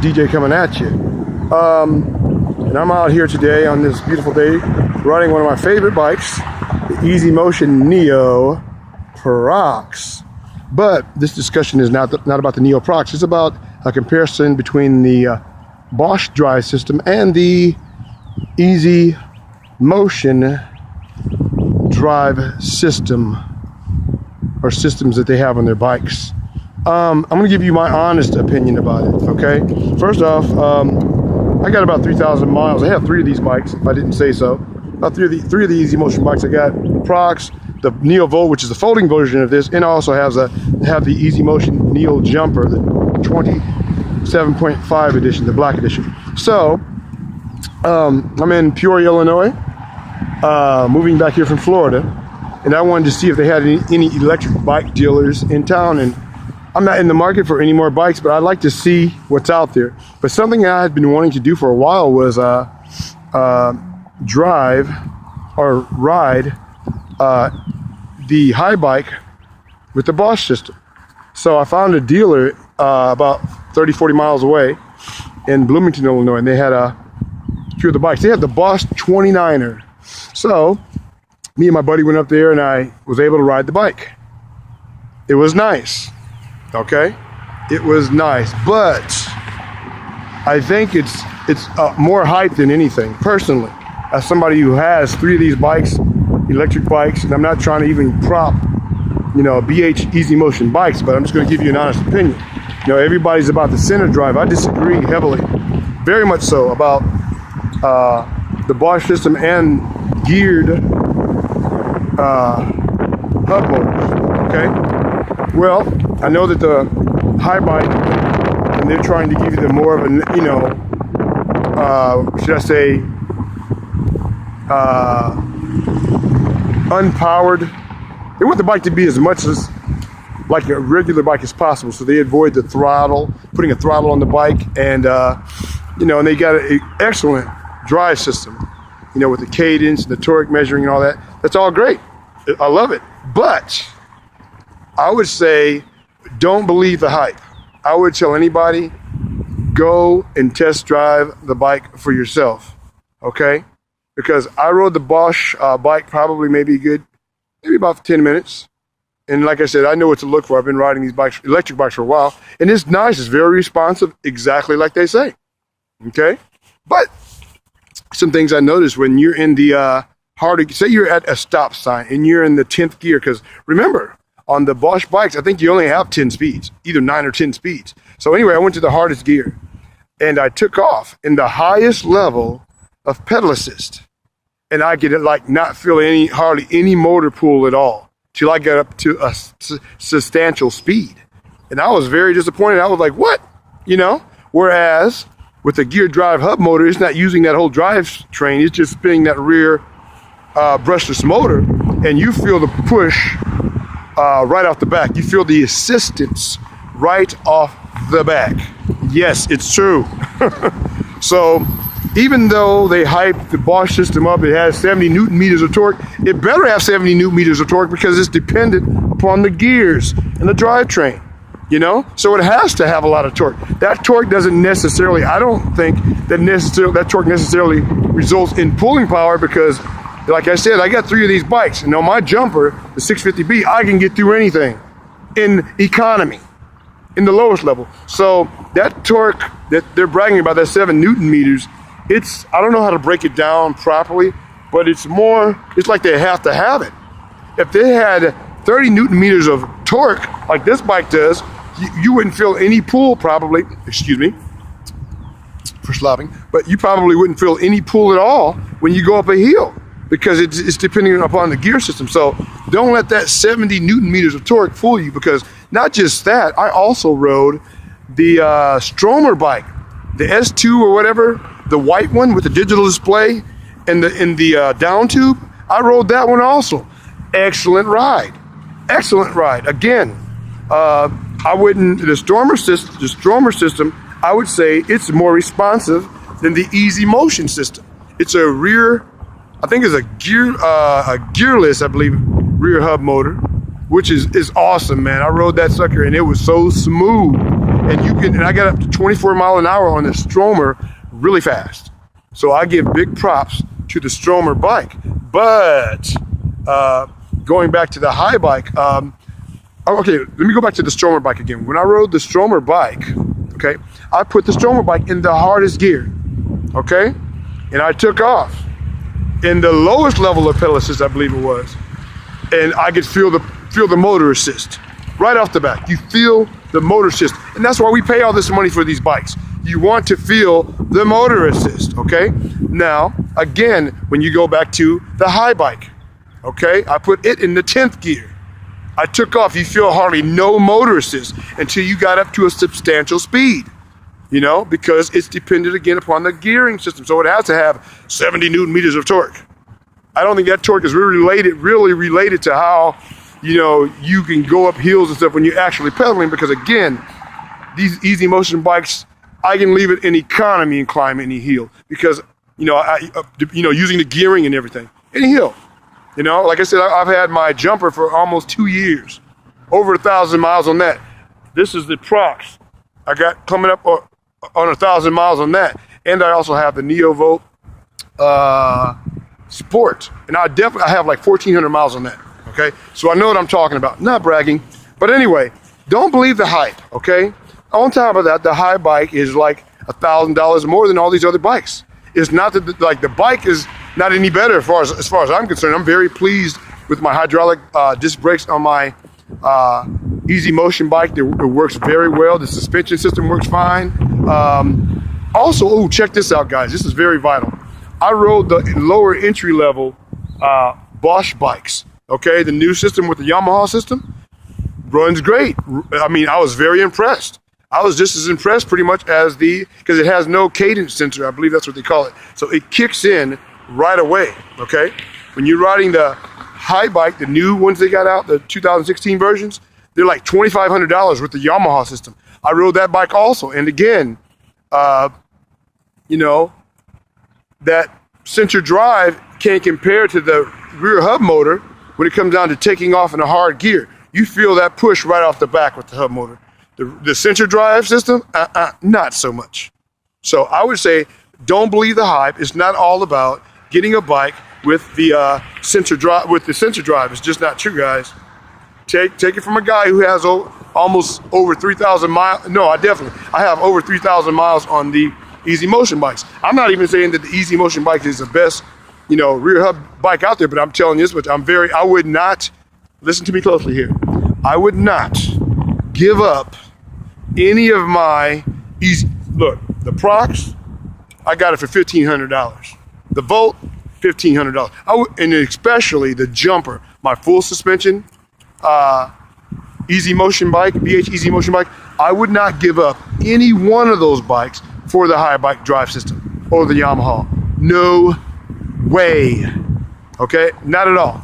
DJ coming at you. And I'm out here today on this beautiful day riding one of my favorite bikes, the Easy Motion Neo Prox. But this discussion is not about the Neo Prox. It's about a comparison between the Bosh drive system and the Easy Motion drive system, or systems that they have on their bikes. I'm going to give you my honest opinion about it, okay? First off, I got about 3,000 miles. I have 3 of these bikes, if I didn't say so. About three of the Easy Motion bikes. I got the Prox, the Neo Volt, which is the folding version of this, and also have the Easy Motion Neo Jumper, the 27.5 edition, the black edition. So, I'm in Peoria, Illinois, moving back here from Florida, and I wanted to see if they had any electric bike dealers in town. And I'm not in the market for any more bikes, but I'd like to see what's out there. But something I had been wanting to do for a while was drive or ride the high bike with the Bosh system. So I found a dealer about 30-40 miles away in Bloomington, Illinois, and they had a few of the bikes. They had the Bosh 29er. So me and my buddy went up there and I was able to ride the bike. It was nice. Okay, it was nice, but I think it's more hype than anything. Personally, as somebody who has 3 of these bikes, electric bikes, and I'm not trying to even prop, BH Easy Motion bikes, but I'm just going to give you an honest opinion. Everybody's about the center drive. I disagree heavily, very much so, about the Bosh system and geared hub motors. Okay. Well, I know that the high bike, and they're trying to give you the more of a, should I say, unpowered. They want the bike to be as much as like a regular bike as possible, so they avoid the throttle, putting a throttle on the bike, and and they got an excellent drive system, with the cadence and the torque measuring and all that. That's all great. I love it, but I would say, don't believe the hype. I would tell anybody, go and test drive the bike for yourself, okay? Because I rode the Bosh bike probably maybe about 10 minutes. And like I said, I know what to look for. I've been riding these bikes, electric bikes, for a while. And it's nice, it's very responsive, exactly like they say, okay? But some things I noticed when you're in the say you're at a stop sign and you're in the 10th gear, because remember, on the Bosh bikes, I think you only have 10 speeds, either 9 or 10 speeds. So anyway, I went to the hardest gear and I took off in the highest level of pedal assist. And I could not feel hardly any motor pull at all till I got up to a substantial speed. And I was very disappointed. I was like, what? Whereas with the gear drive hub motor, it's not using that whole drive train. It's just spinning that rear brushless motor, and you feel the push right off the back. You feel the assistance right off the back. Yes, it's true. So even though they hype the Bosh system up, it has 70 Newton meters of torque. It better have 70 Newton meters of torque because it's dependent upon the gears and the drivetrain. So it has to have a lot of torque. That torque doesn't necessarily, I don't think that torque necessarily results in pulling power, because like I said, I got 3 of these bikes, and on my jumper, the 650B, I can get through anything in economy, in the lowest level. So that torque that they're bragging about, that 7 Newton meters, I don't know how to break it down properly, but it's like they have to have it. If they had 30 Newton meters of torque, like this bike does, you wouldn't feel any pull probably, excuse me for slobbing, but you probably wouldn't feel any pull at all when you go up a hill, because it's depending upon the gear system. So don't let that 70 Newton meters of torque fool you, because not just that, I also rode the Stromer bike, the S2 or whatever, the white one with the digital display and the down tube. I rode that one also. Excellent ride. Again, the Stromer system, I would say it's more responsive than the Easy Motion system. It's a rear, I think it's a gearless, I believe, rear hub motor, which is awesome, man. I rode that sucker and it was so smooth. and I got up to 24 mile an hour on the Stromer really fast. So I give big props to the Stromer bike. But going back to the high bike, okay, let me go back to the Stromer bike again. When I rode the Stromer bike, okay, I put the Stromer bike in the hardest gear, okay? And I took off in the lowest level of pedal assist, I believe it was. And I could feel the motor assist right off the bat. You feel the motor assist. And that's why we pay all this money for these bikes. You want to feel the motor assist, okay? Now, again, when you go back to the high bike, okay, I put it in the 10th gear. I took off, you feel hardly no motor assist until you got up to a substantial speed, you know, because it's dependent again upon the gearing system. So it has to have 70 Newton meters of torque. I don't think that torque is really related to how, you know, you can go up hills and stuff when you're actually pedaling, because again, these easy motion bikes, I can leave it in economy and climb any hill because, you know, using the gearing and everything, any hill. You know, like I said, I've had my jumper for almost 2 years, over 1,000 miles on that. This is the Prox. I got coming up on 1,000 miles on that. And I also have the Neovolt Sport. And I have like 1,400 miles on that, okay? So I know what I'm talking about. Not bragging. But anyway, don't believe the hype, okay? On top of that, the high bike is like $1,000 more than all these other bikes. It's not that, like, the bike is not any better as far as I'm concerned. I'm very pleased with my hydraulic disc brakes on my easy motion bike. It works very well. The suspension system works fine. Also, check this out, guys. This is very vital. I rode the lower entry level Bosh bikes. Okay, the new system with the Yamaha system runs great. I mean, I was very impressed. I was just as impressed pretty much as because it has no cadence sensor. I believe that's what they call it. So it kicks in right away, okay? When you're riding the high bike, the new ones they got out, the 2016 versions, they're like $2,500 with the Yamaha system. I rode that bike also. And again, you know, that center drive can't compare to the rear hub motor when it comes down to taking off in a hard gear. You feel that push right off the back with the hub motor. The center drive system, not so much. So I would say, don't believe the hype. It's not all about getting a bike with the center drive. It's just not true, guys. Take it from a guy who has almost over 3,000 miles. No, I have over 3,000 miles on the easy motion bikes. I'm not even saying that the easy motion bike is the best, you know, rear hub bike out there, but I'm telling you this much. I would not, listen to me closely here. I would not give up any of my look, the Prox, I got it for $1,500. The Volt, $1,500. And especially the jumper, my full suspension, easy motion bike, BH easy motion bike. I would not give up any one of those bikes for the high bike drive system or the Yamaha. No way. Okay, not at all.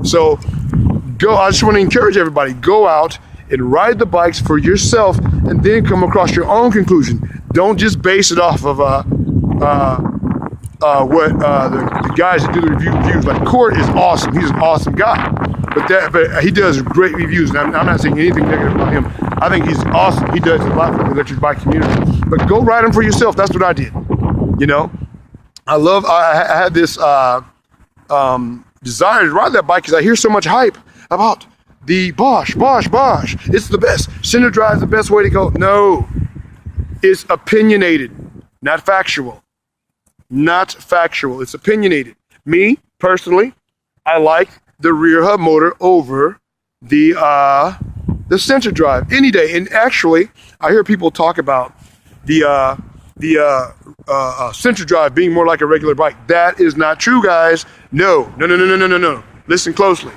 So I just want to encourage everybody, go out and ride the bikes for yourself and then come across your own conclusion. Don't just base it off of what the guys that do the reviews. Like Court is awesome. He's an awesome guy. But he does great reviews, and I'm not saying anything negative about him. I think he's awesome. He does a lot for the electric bike community. But go ride them for yourself. That's what I did. You know, I had this desire to ride that bike because I hear so much hype about the Bosh. It's the best. Center drive is the best way to go. No, it's opinionated, not factual. Not factual. It's opinionated. Me, personally, I like the rear hub motor over the center drive any day. And actually, I hear people talk about the center drive being more like a regular bike. That is not true, guys. No. Listen closely.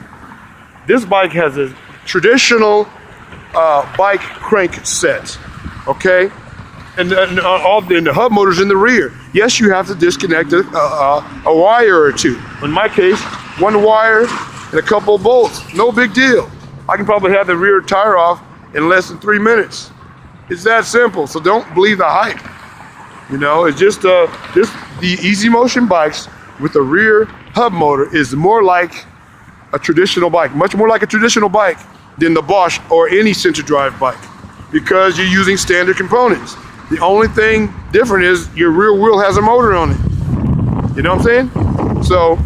This bike has a traditional bike crank set, okay? And the hub motor's in the rear. Yes, you have to disconnect a wire or two. In my case, one wire and a couple of bolts. No big deal. I can probably have the rear tire off in less than 3 minutes. It's that simple. So don't believe the hype. You know, it's just the easy motion bikes with the rear hub motor is more like a traditional bike, much more like a traditional bike than the Bosh or any center drive bike. because you're using standard components. The only thing different is your rear wheel has a motor on it. You know what I'm saying? So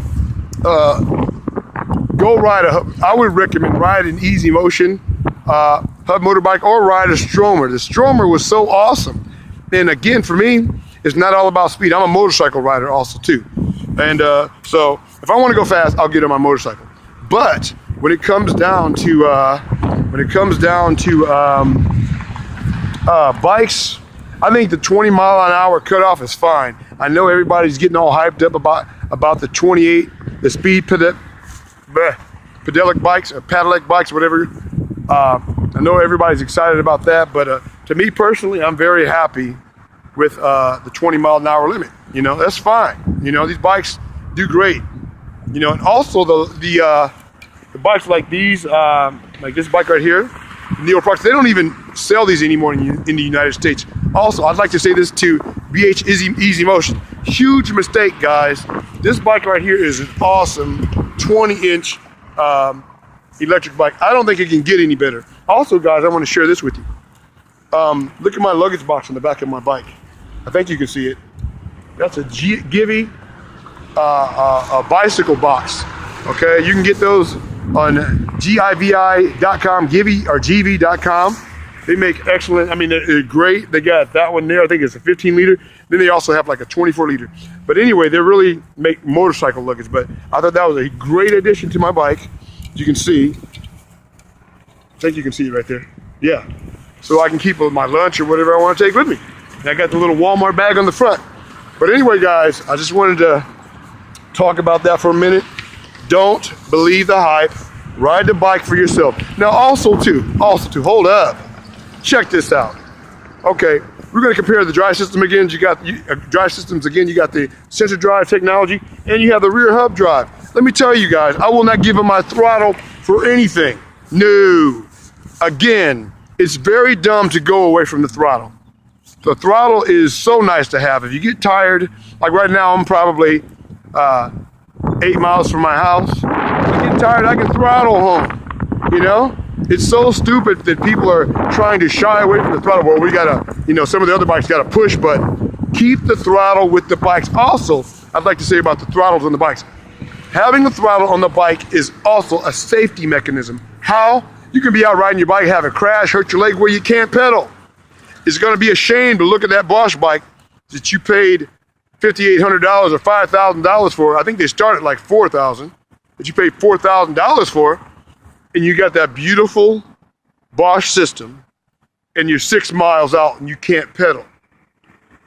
go ride a hub. I would recommend ride an Easy Motion hub motorbike or ride a Stromer. The Stromer was so awesome. And again, for me, it's not all about speed. I'm a motorcycle rider also too. And so if I want to go fast, I'll get on my motorcycle. But when it comes down to bikes, I think the 20-mile-an-hour cutoff is fine. I know everybody's getting all hyped up about the 28, the speed pedelec bikes or pedelec bikes, whatever. I know everybody's excited about that, but to me personally, I'm very happy with the 20-mile-an-hour limit. You know, that's fine. You know, these bikes do great. You know, and also the bikes like these, like this bike right here, Neo Parks, they don't even sell these anymore in the United States. Also, I'd like to say this to BH Easy Motion. Huge mistake, guys. This bike right here is an awesome 20-inch electric bike. I don't think it can get any better. Also, guys, I want to share this with you. Look at my luggage box on the back of my bike. I think you can see it. That's a Givi a bicycle box. Okay, you can get those on givi.com, Givi or gv.com. They make excellent, I mean, they're great. They got that one there, I think it's a 15 liter. Then they also have like a 24 liter. But anyway, they really make motorcycle luggage. But I thought that was a great addition to my bike. You can see, I think you can see it right there. Yeah, so I can keep my lunch or whatever I want to take with me. And I got the little Walmart bag on the front. But anyway, guys, I just wanted to talk about that for a minute. Don't believe the hype. Ride the bike for yourself. Now, also too, hold up. Check this out. Okay, we're going to compare the drive system again. You got drive systems again. You got the sensor drive technology, and you have the rear hub drive. Let me tell you guys, I will not give up my throttle for anything. No. Again, it's very dumb to go away from the throttle. The throttle is so nice to have. If you get tired, like right now, I'm probably 8 miles from my house. If I get tired, I can throttle home. You know, it's so stupid that people are trying to shy away from the throttle. Well, we gotta, you know, some of the other bikes gotta push, but keep the throttle with the bikes. Also, I'd like to say about the throttles on the bikes. Having a throttle on the bike is also a safety mechanism. How? You can be out riding your bike, have a crash, hurt your leg where you can't pedal. It's gonna be a shame to look at that Bosh bike that you paid $5,800 or $5,000 for. I think they start at like $4,000, but you paid $4,000 for, and you got that beautiful Bosh system, and you're 6 miles out and you can't pedal.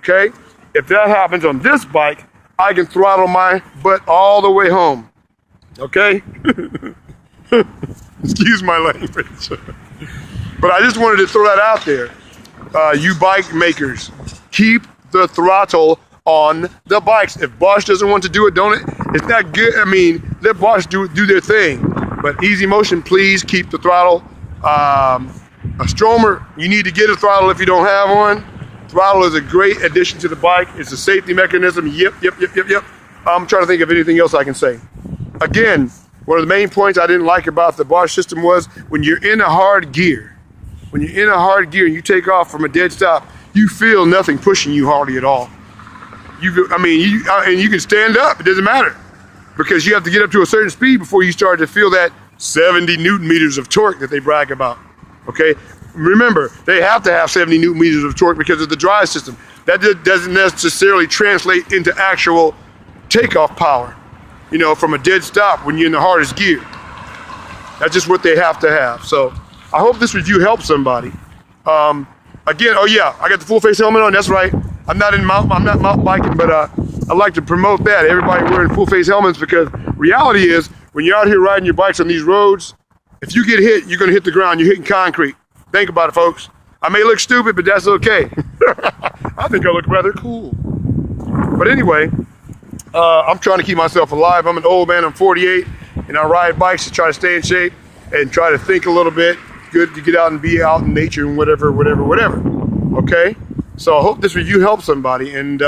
Okay? If that happens on this bike, I can throttle my butt all the way home. Okay? Excuse my language. But I just wanted to throw that out there. You bike makers, keep the throttle on the bikes. If Bosh doesn't want to do it, don't it? It's not good. I mean, let Bosh do their thing. But Easy Motion, please keep the throttle. A Stromer, you need to get a throttle if you don't have one. Throttle is a great addition to the bike. It's a safety mechanism. Yep. I'm trying to think of anything else I can say. Again, one of the main points I didn't like about the Bosh system was when you're in a hard gear, and you take off from a dead stop, you feel nothing pushing you hardly at all. And you can stand up, it doesn't matter, because you have to get up to a certain speed before you start to feel that 70 Newton meters of torque that they brag about, okay? Remember, they have to have 70 Newton meters of torque because of the drive system. That doesn't necessarily translate into actual takeoff power, you know, from a dead stop when you're in the hardest gear. That's just what they have to have. So I hope this review helps somebody. Again, oh yeah, I got the full face helmet on, that's right. I'm not mountain biking, but I like to promote that. Everybody wearing full face helmets, because reality is, when you're out here riding your bikes on these roads, if you get hit, you're gonna hit the ground, you're hitting concrete. Think about it, folks. I may look stupid, but that's okay. I think I look rather cool. But anyway, I'm trying to keep myself alive. I'm an old man, I'm 48, and I ride bikes to try to stay in shape and try to think a little bit. Good to get out and be out in nature and whatever. Okay? So I hope this review helps somebody, and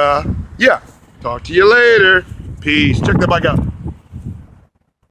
yeah, talk to you later. Peace. Check that bike out.